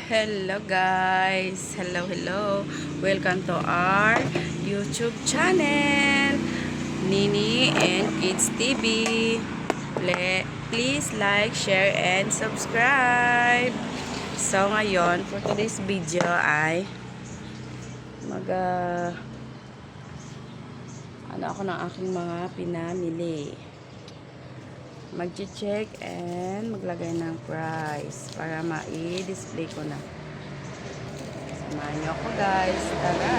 Hello guys! Hello! Welcome to our YouTube channel, Nini and Kids TV. Please like, share, and subscribe. So ngayon, for today's video ay ano ako ng aking mga pinamili. Mag-check and maglagay ng price para ma-display ko na. Samahan niyo ako guys. Tara!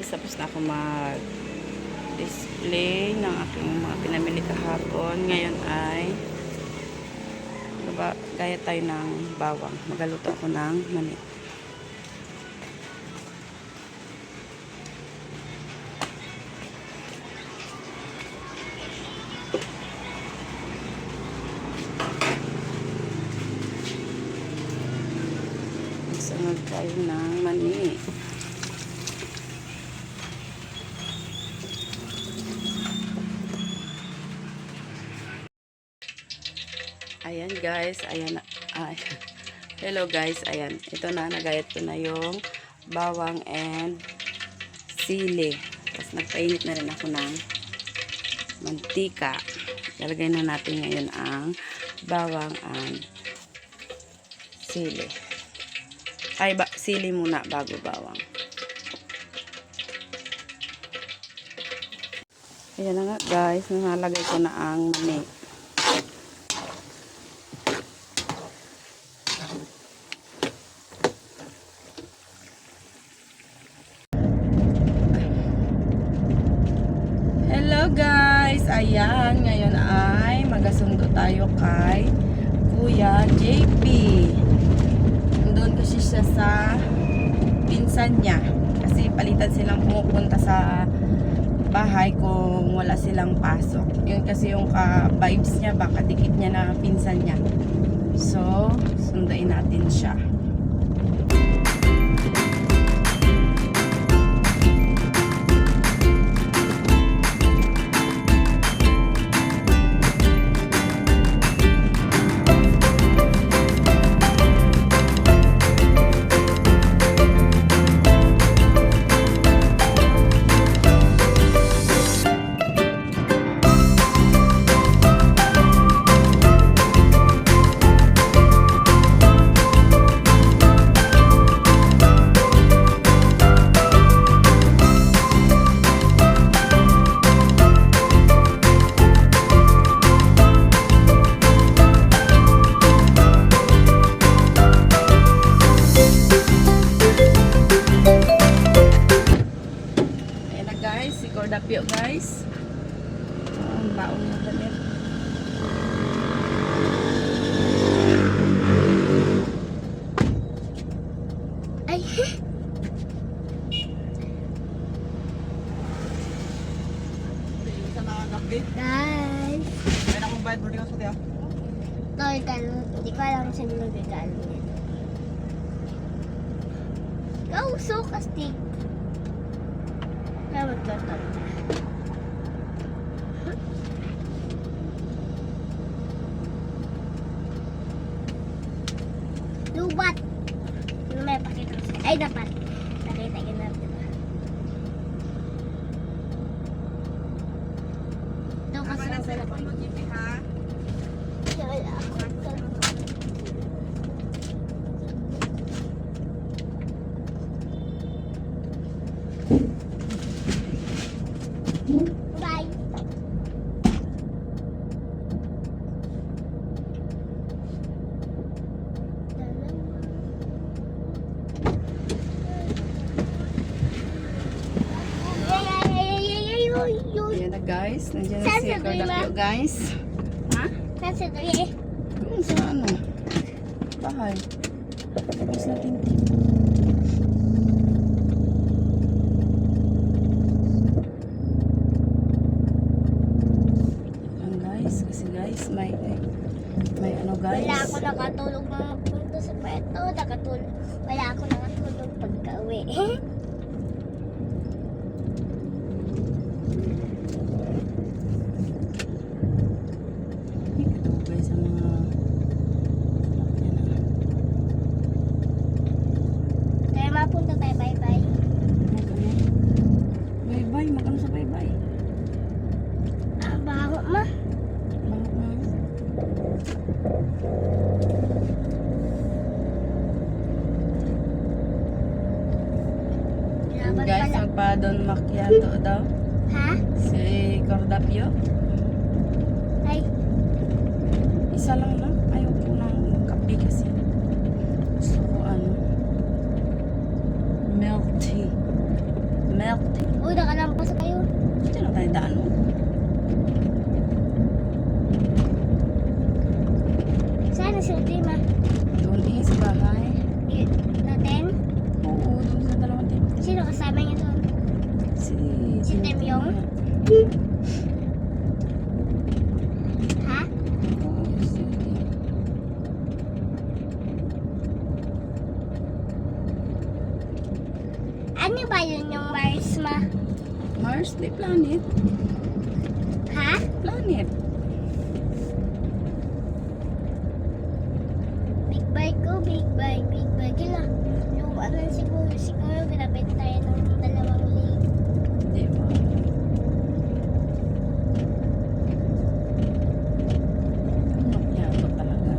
guys, tapos na ako mag display ng aking mga pinamili kahapon. Ngayon ay gaya tayo ng bawang. Magaluto ako ng mani. Sunod tayo ng mani. Ayan guys, ayan. Hello guys, ayan. Ito na, nagayat ko na yung bawang and sili. Tapos nagpainit na rin ako ng mantika. Lalagay na natin ngayon ang bawang and sili. Sili muna bago bawang. Ayan na nga guys, nalagay ko na ang mani. Hello guys, ayan, ngayon ay magasundo tayo kay Kuya JP. Doon kasi siya sa pinsan niya kasi palitan silang pumupunta sa bahay kung wala silang pasok. Yun kasi yung ka-vibes niya, baka dikit niya na pinsan niya. So, sundain natin siya. Dapyo guys. Ang baon na damit. Ay. Guys. May akong bayad boarding house niya. Hindi ko alam sa mga regalo niya. Go, so kastig. Kawat ka na. Lubat. Ano may pakita ko sa'yo? Ay, dapat. Nakita yun natin. Ito kasi ang sarap. Wala ako. Bye. Ayan na guys, nandiyan na si Kordapyo guys. Ha? Saan si Kuya? Sa ano? Bahay. Tapos natin. Kasi guys, may ano guys. Wala ako nakatulog na magpunta sa kweto. Wala ako nakatulog pagka-uwi. Ito guys ang mga Kaya mapunta tayo, bye-bye. Bye-bye, magkano sa bye-bye? Ah, bago ma. Guys, magpa-don macchiato daw. Ha? Si Kordapyo. Ay, Isa lang na. Ayaw ko ng kape kasi. Gusto ko ano. Milk tea. Milk tea. Uy, nakalampas kayo. Ito lang tayo daan mo. Sana si Ultima. Doon eh, sa bahay. Natin? Oo, doon sa dalawang team. Sino kasama niya doon? Si Temyong? Ha? Oo, si Ano ba yun yung Mars ma? Mars, di planet. Ha? Planet. Big bike ko, big bike, big bike. Kailan? Luma na siguro. Siguro ginabit tayo ng 2 lig. Di ba? Macchiato talaga.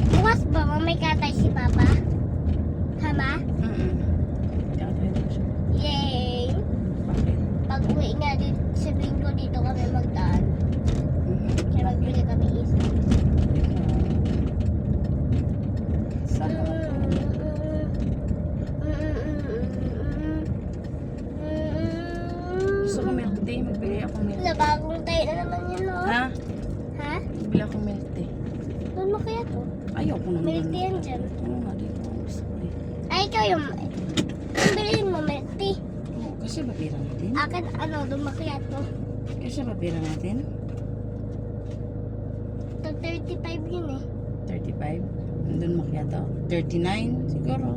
Bukas ba may katay si Papa? Tama? Kaya tayo siya. Yay! Bakit? Pag uwi nga dito, sabihin ko dito kami magdaan. Kaya magbili kami isa. Sana gusto ko milk tea. Magbili ako milk Wala, bagong tayo na naman yun, no? Ha? Ha? Magbili ako milk tea. Doon mo kaya to? Ayoko naman. Milk tea yan dyan. Oo nga, dito ako gusto ko eh. Ay, ikaw yung bilhin mo milk tea. Oo, kasi babira natin. Akin, ano, doon mo kaya to? Kasi babira natin. To 35 yun eh. 35. Nandun mo kaya to? 39 siguro.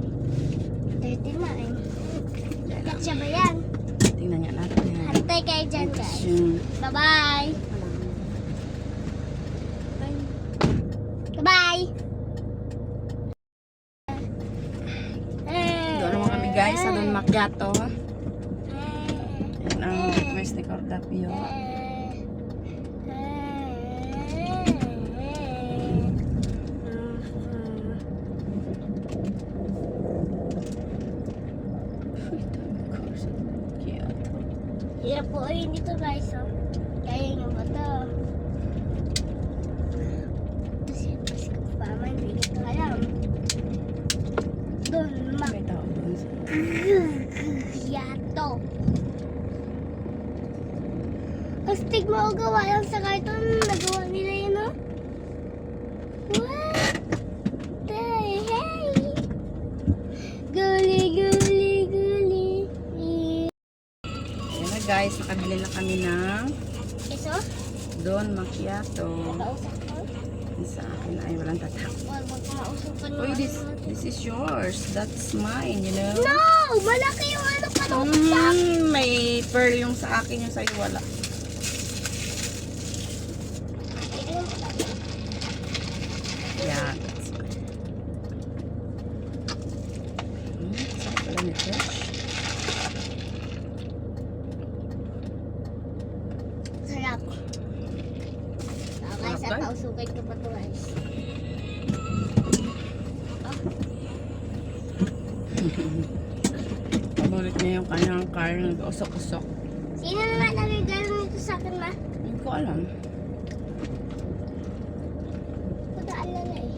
39. Katsya ba yan? Tingnan nga natin. Hantay kayo dyan, guys. Yung... Bye-bye! Bye-bye! Doon naman kami guys sa Don Macchiato. Yan ang request ni Cordapio. Hirap po ay dito guys, oh. Kaya nyo ba ito? Kasi ko pa man, hindi ko alam. Doon, May tao doon sa... Yato. Astig mo gawa lang sa cartoon. Nagawa nila yun, no? What the hey? Guli, guli, guli. Yan na guys, nakabili na kami ng Iso? Don Macchiato. Nakausap ko? Yung sa akin ay walang tatak. Huwag magkausupan mo. Uy, this is yours. That's mine, you know? No! Malaki yung ano pa nung May pearl yung sa akin, yung sa'yo wala. Yeah, that's mine. Sarap pala nito. Sarap. Okay, Sarap, sa guys. pausukan ko pa to guys. Paborito niya yung kanyang car na usok-usok. Sino na nagagalo nito sa akin, ma? Hindi ko alam. Pagkaalala eh.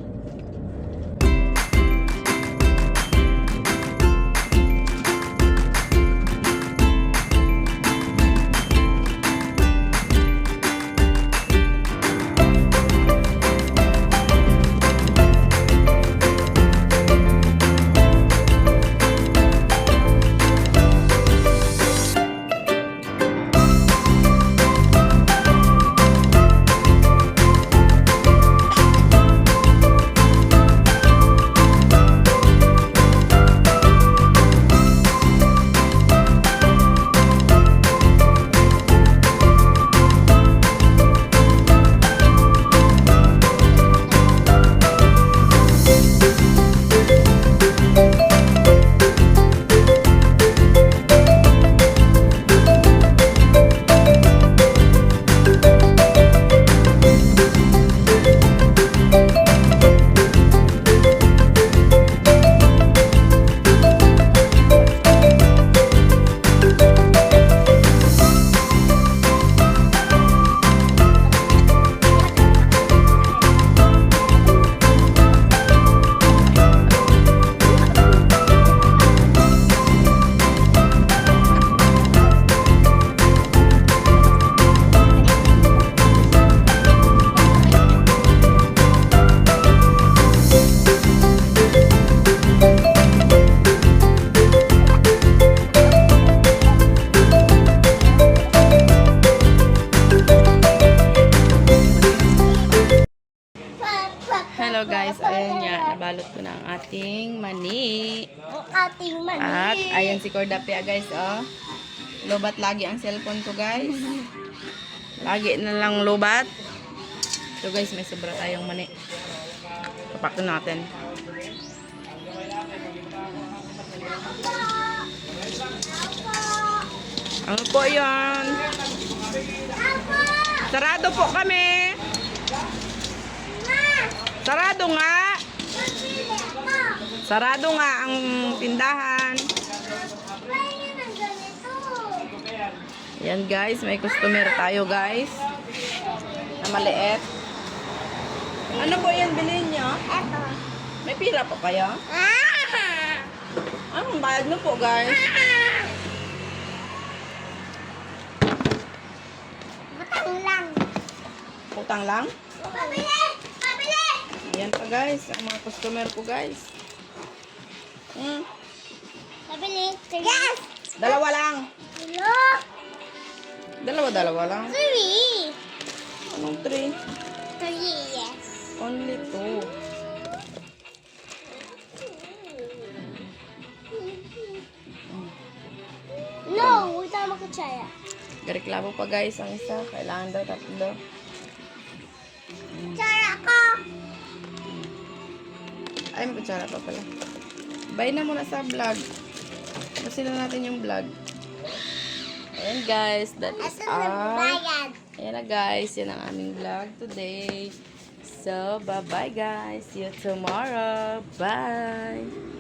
guys, ayan nga, nabalot ko na ang ating mani. Ang ating mani. At ayan si Cordapia guys, oh. Lobat lagi ang cellphone ko guys. Lagi na lang lobat. So guys, may sobra tayong mani. Papak na natin. Ano po yan? Sarado po kami. Sarado nga. Sarado nga ang tindahan. Yan guys, may customer tayo guys. Na maliit. Ano po yan bilhin nyo? Eto. May pira pa kayo? Anong bayad nyo po guys? Butang lang. Utang lang? Pabili! Pabili! Yan pa guys, ang mga customer ko guys. Pabili. Yes! Dalawa lang. Hello? Dalawa lang. 3. Anong 3? 3, yes. Only 2. No, huwag tayo makutsaya. Gareklamo pa guys, ang isa. Kailangan daw 3. Tsara ko! Ay, may kutsara pa pala. Bye na muna sa vlog. Tapusin na natin yung vlog. Ayan guys, that is Ito na all. bayad. Ayan na guys, yan ang aming vlog today. So, bye-bye guys. See you tomorrow. Bye!